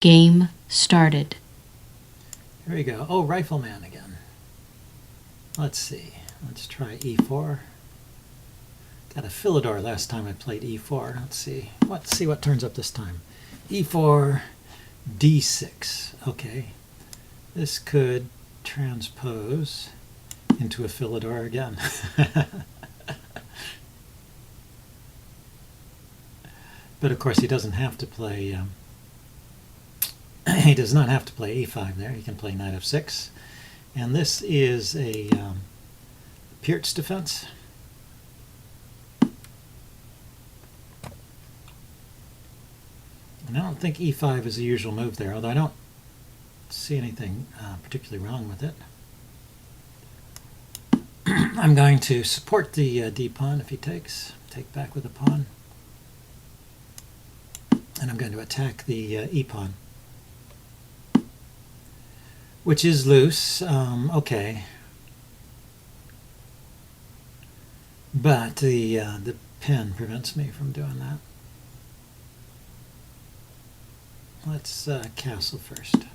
Game started. Here we go. Oh, Rifleman again. Let's see. Let's try e4. Got a Philidor last time I played e4. Let's see. Let's see what turns up this time. e4, d6. Okay. This could transpose into a Philidor again. But of course he doesn't have to play he does not have to play e5 there. He can play knight f6. And this is a Pirc defense. And I don't think e5 is the usual move there, although I don't see anything particularly wrong with it. I'm going to support the d-pawn if he takes. Take back with the pawn. And I'm going to attack the e-pawn, which is loose. Okay. But the pin prevents me from doing that. Let's castle first.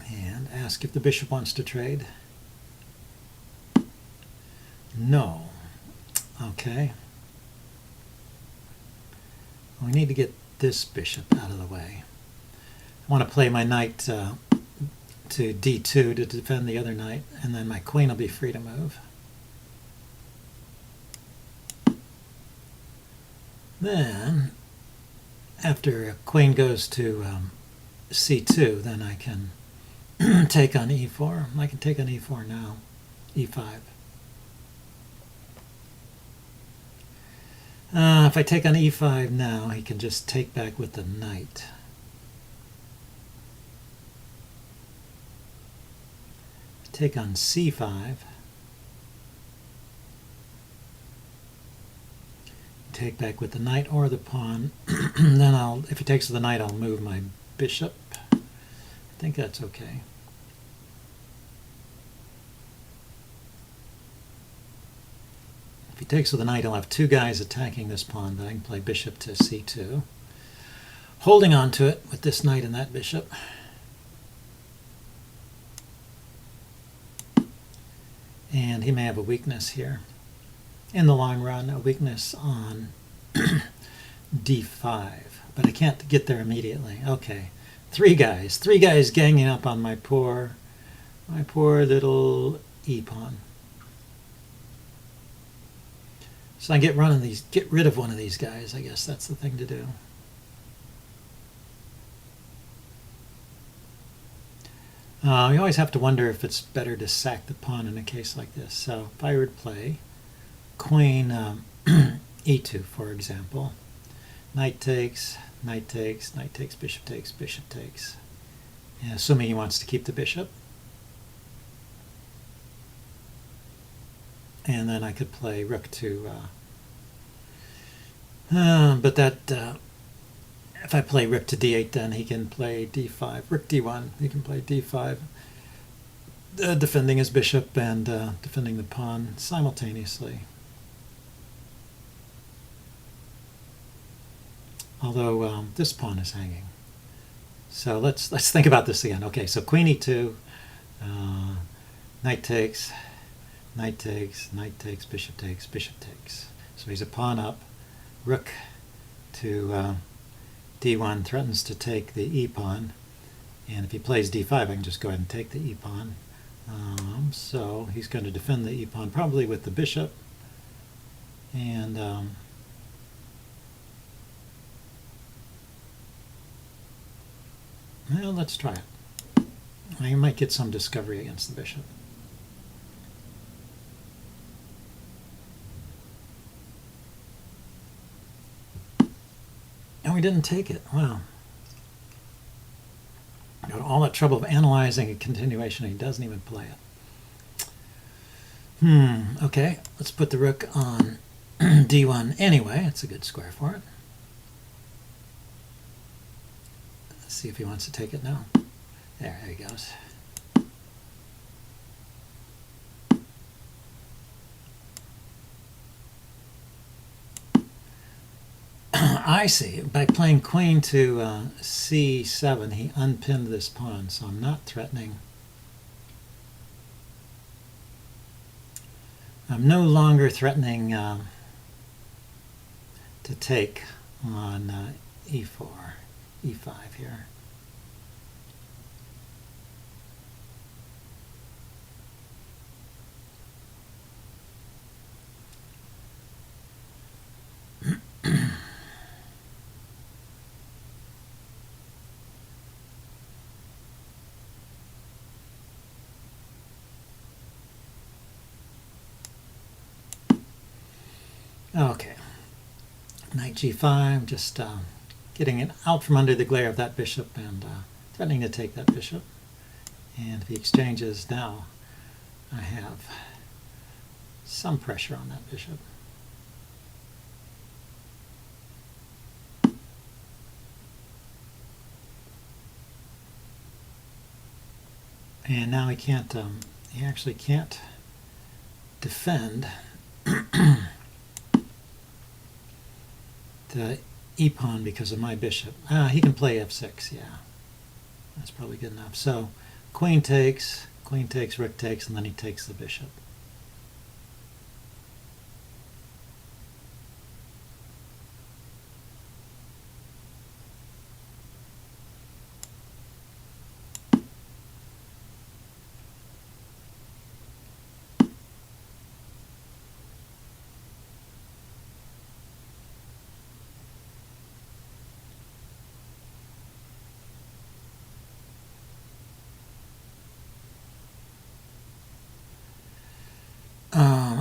And ask if the bishop wants to trade. No. Okay. We need to get this bishop out of the way. I want to play my knight to d2 to defend the other knight, and then my queen will be free to move. Then, after queen goes to c2, then I can take on e4. I can take on e4 now, e5. If I take on e5 now, he can just take back with the knight. Take on c5. Take back with the knight or the pawn. Then if he takes the knight, I'll move my bishop. I think that's okay. If he takes with the knight, I'll have two guys attacking this pawn, but I can play bishop to c2. Holding on to it with this knight and that bishop. And he may have a weakness here. In the long run, a weakness on d5. But I can't get there immediately. Okay. Three guys ganging up on my poor little e-pawn. So I get rid of one of these guys. I guess that's the thing to do. You always have to wonder if it's better to sack the pawn in a case like this. So if I were to play queen e2, for example, knight takes, knight takes, knight takes, bishop takes, bishop takes. And assuming he wants to keep the bishop. And then I could play rook to, but that, if I play rook to d8, then he can play d5, rook d1, he can play d5, defending his bishop and defending the pawn simultaneously. Although this pawn is hanging. So let's think about this again. Okay, so queen e2, knight takes, knight takes, knight takes, bishop takes, bishop takes. So he's a pawn up. Rook to d1 threatens to take the e-pawn. And if he plays d5, I can just go ahead and take the e-pawn. So he's going to defend the e-pawn, probably with the bishop. And well, let's try it. I might get some discovery against the bishop. And we didn't take it. Wow. Got all that trouble of analyzing a continuation and he doesn't even play it. Okay, let's put the rook on d1 anyway. It's a good square for it. Let's see if he wants to take it now. There he goes. I see. By playing queen to c7, he unpinned this pawn, so I'm not threatening. I'm no longer threatening to take on e4, e5 here. Okay, knight g5, just getting it out from under the glare of that bishop and threatening to take that bishop. And if he exchanges now, I have some pressure on that bishop. And now he can't, he actually can't defend the e-pawn because of my bishop. He can play f6, yeah. That's probably good enough. So queen takes, rook takes, and then he takes the bishop.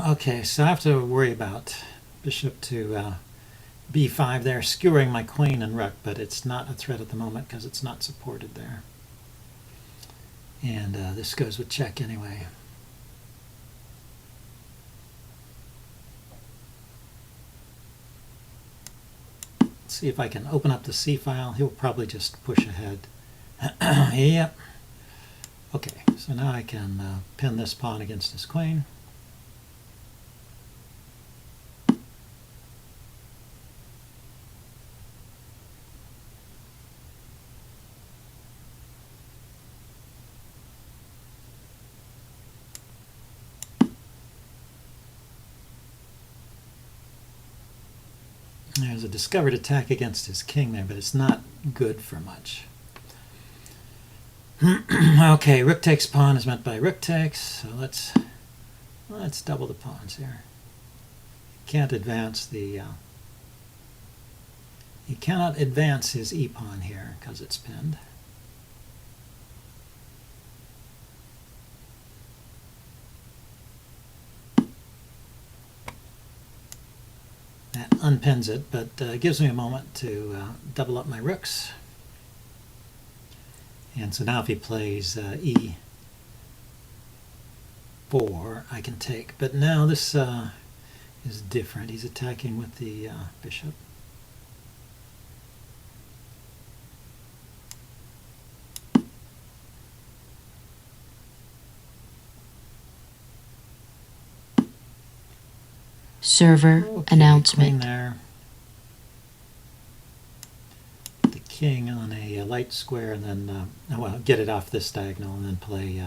Okay, so I have to worry about bishop to b5 there, skewering my queen and rook, but it's not a threat at the moment because it's not supported there. And this goes with check anyway. Let's see if I can open up the C file. He'll probably just push ahead. Yep. Okay, so now I can pin this pawn against his queen. There's a discovered attack against his king there, but it's not good for much. Okay, rook takes pawn is met by rook takes, so let's double the pawns here. Can't advance the he cannot advance his e-pawn here because it's pinned. That unpins it, but gives me a moment to double up my rooks. And so now if he plays e4, I can take. But now this is different. He's attacking with the bishop. Server announcement. There. The king on a light square, and then well, get it off this diagonal, and then play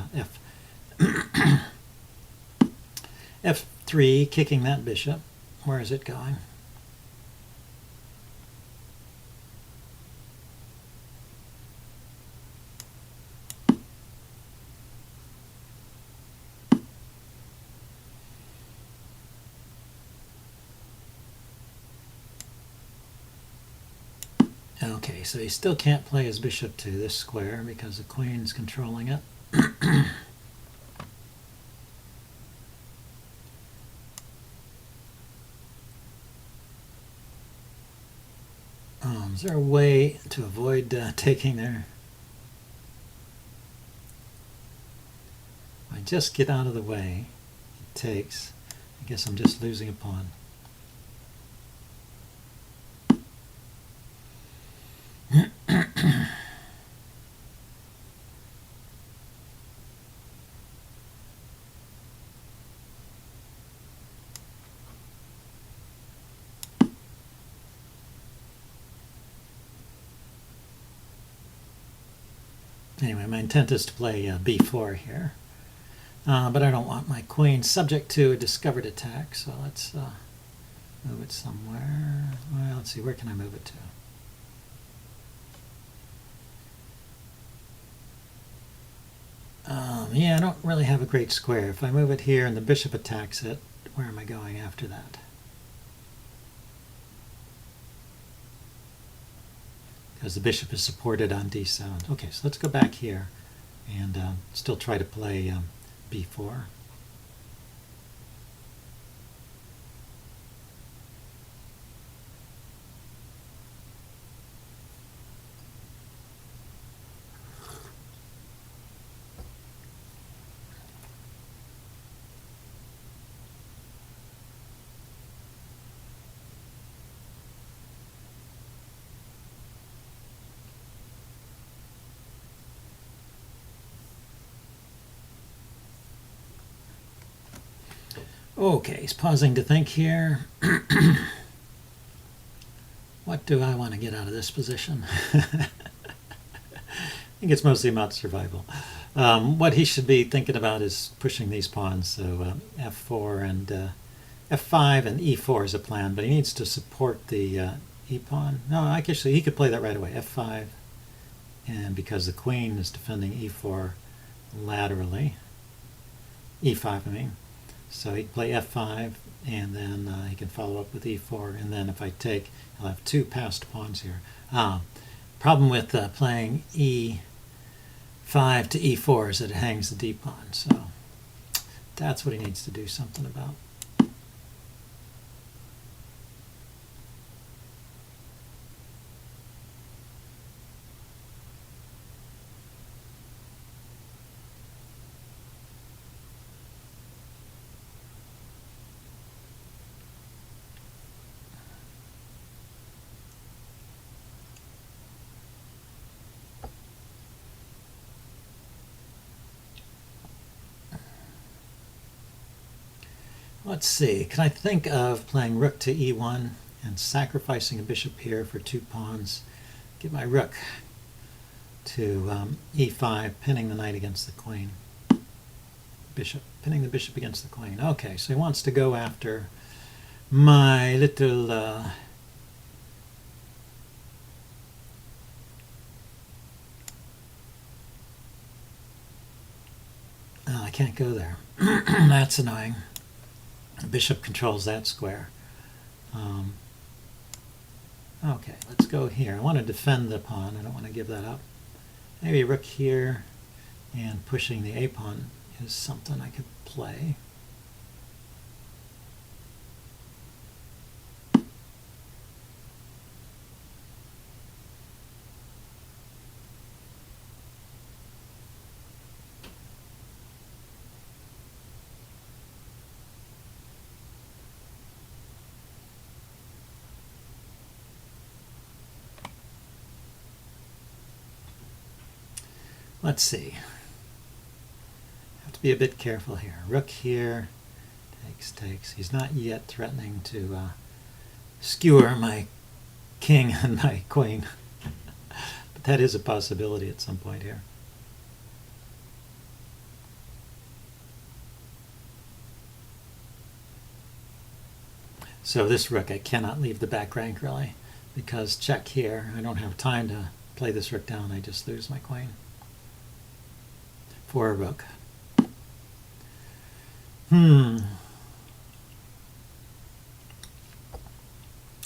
f3, kicking that bishop. Where is it going? Okay, so he still can't play his bishop to this square because the queen's controlling it. Is there a way to avoid taking there? If I just get out of the way, it takes. I guess I'm just losing a pawn. Anyway, my intent is to play b4 here. But I don't want my queen subject to a discovered attack, so let's move it somewhere. Well, let's see, where can I move it to? Yeah, I don't really have a great square. If I move it here and the bishop attacks it, where am I going after that? Because the bishop is supported on d7. Okay, so let's go back here and still try to play b4. Okay, he's pausing to think here. What do I want to get out of this position? I think it's mostly about survival. What he should be thinking about is pushing these pawns, so f4 and f5 and e4 is a plan, but he needs to support the e-pawn. No, actually he could play that right away, f5, and because the queen is defending e4 laterally, e5 I mean, so he can play f5, and then he can follow up with e4, and then if I take, I'll have two passed pawns here. Problem with playing e5 to e4 is that it hangs the d-pawn, so that's what he needs to do something about. Let's see, can I think of playing rook to e1 and sacrificing a bishop here for two pawns, get my rook to e5, pinning the knight against the queen. Pinning the bishop against the queen. Okay, so he wants to go after my little I can't go there. That's annoying. The bishop controls that square. Okay, let's go here. I want to defend the pawn. I don't want to give that up. Maybe rook here, and pushing the a pawn is something I could play. Let's see. Have to be a bit careful here. Rook here, takes. He's not yet threatening to skewer my king and my queen. But that is a possibility at some point here. So this rook, I cannot leave the back rank really, because check here, I don't have time to play this rook down, I just lose my queen for a rook.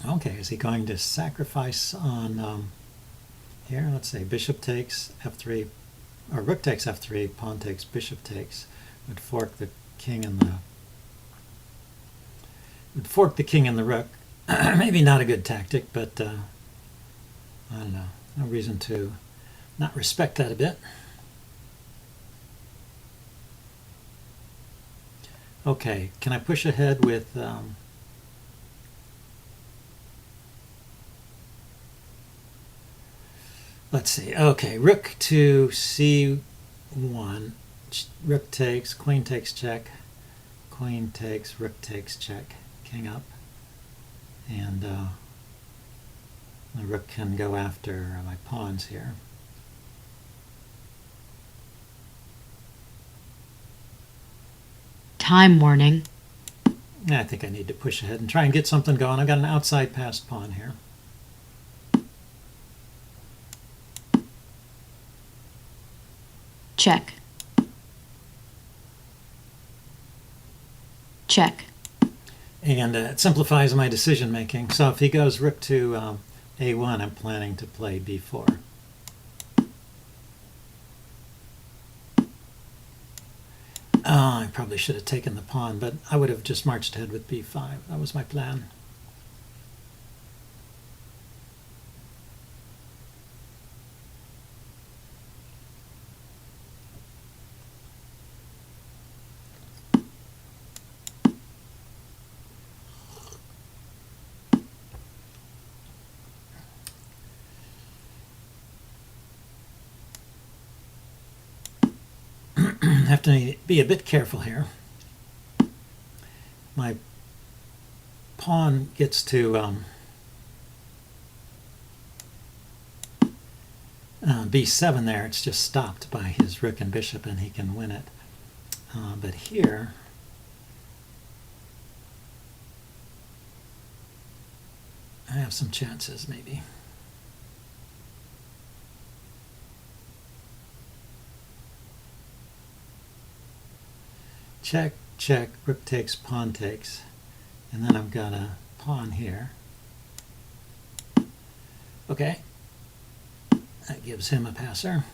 Okay, is he going to sacrifice on here? Let's say bishop takes f3, or rook takes f3, pawn takes, bishop takes. Would fork the king and the rook. Maybe not a good tactic, but I don't know. No reason to not respect that a bit. Okay, can I push ahead with let's see. Okay, rook to c1. Rook takes, queen takes check. Queen takes, rook takes check. King up. And the rook can go after my pawns here. Time warning. I think I need to push ahead and try and get something going. I've got an outside passed pawn here. Check. Check. And it simplifies my decision making. So if he goes rook to a1, I'm planning to play b4. I probably should have taken the pawn, but I would have just marched ahead with b5. That was my plan. Have to be a bit careful here. My pawn gets to b7 there. It's just stopped by his rook and bishop, and he can win it. But here, I have some chances, maybe. Check, check, rook takes, pawn takes. And then I've got a pawn here. Okay. That gives him a passer.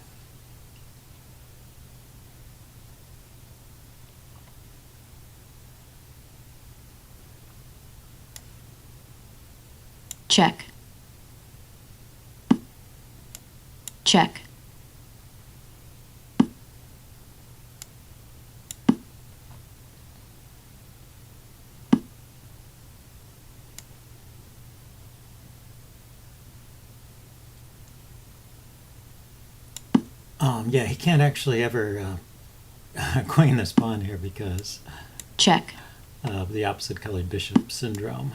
Check. Check. Yeah, he can't actually ever queen this pawn here because Check. of the opposite colored bishop syndrome.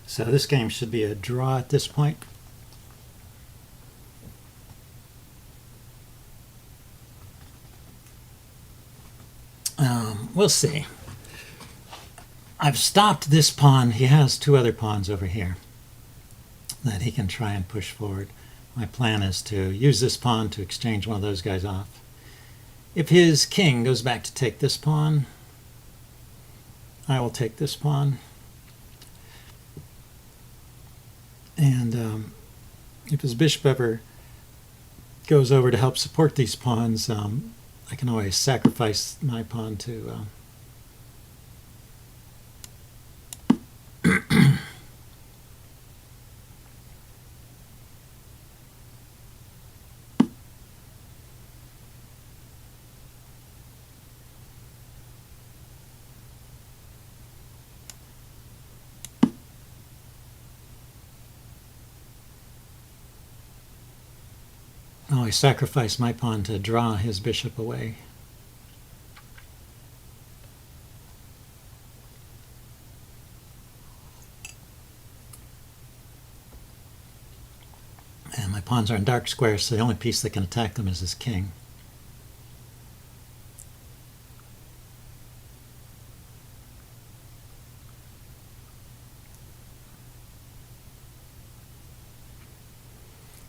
So this game should be a draw at this point. We'll see. I've stopped this pawn. He has two other pawns over here that he can try and push forward. My plan is to use this pawn to exchange one of those guys off. If his king goes back to take this pawn, I will take this pawn. And if his bishop ever goes over to help support these pawns, I can always sacrifice my pawn to always sacrifice my pawn to draw his bishop away. And my pawns are in dark squares, so the only piece that can attack them is his king.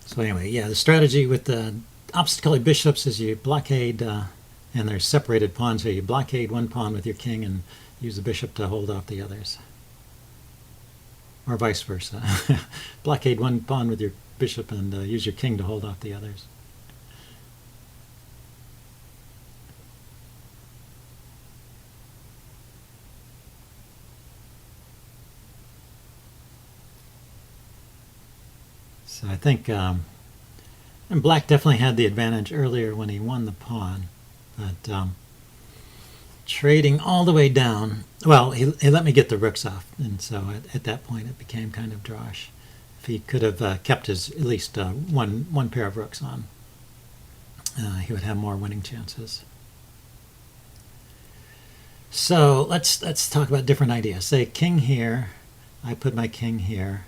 So anyway, yeah, the strategy with the opposite colored bishops is you blockade, and there's separated pawns here. You blockade one pawn with your king and use the bishop to hold off the others. Or vice versa. Blockade one pawn with your bishop and use your king to hold off the others. So I think, and black definitely had the advantage earlier when he won the pawn. But trading all the way down, well, he let me get the rooks off, and so at that point it became kind of drawish. If he could have kept his at least one pair of rooks on, he would have more winning chances. So let's talk about different ideas. Say king here. I put my king here.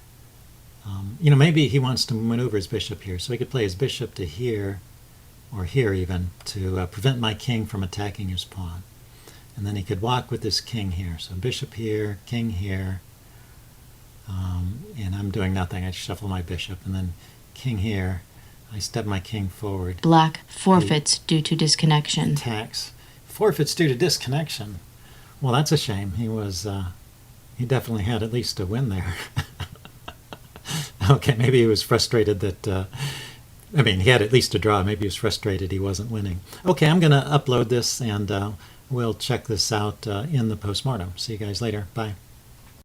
Maybe he wants to maneuver his bishop here, so he could play his bishop to here, or here even, to prevent my king from attacking his pawn. And then he could walk with this king here. So bishop here, king here, and I'm doing nothing. I shuffle my bishop, and then king here. I step my king forward. Black forfeits due to disconnection. Attacks. Forfeits due to disconnection. Well, that's a shame. He definitely had at least a win there. Okay, maybe he was frustrated that, he had at least a draw. Maybe he was frustrated he wasn't winning. Okay, I'm going to upload this, and we'll check this out in the postmortem. See you guys later. Bye.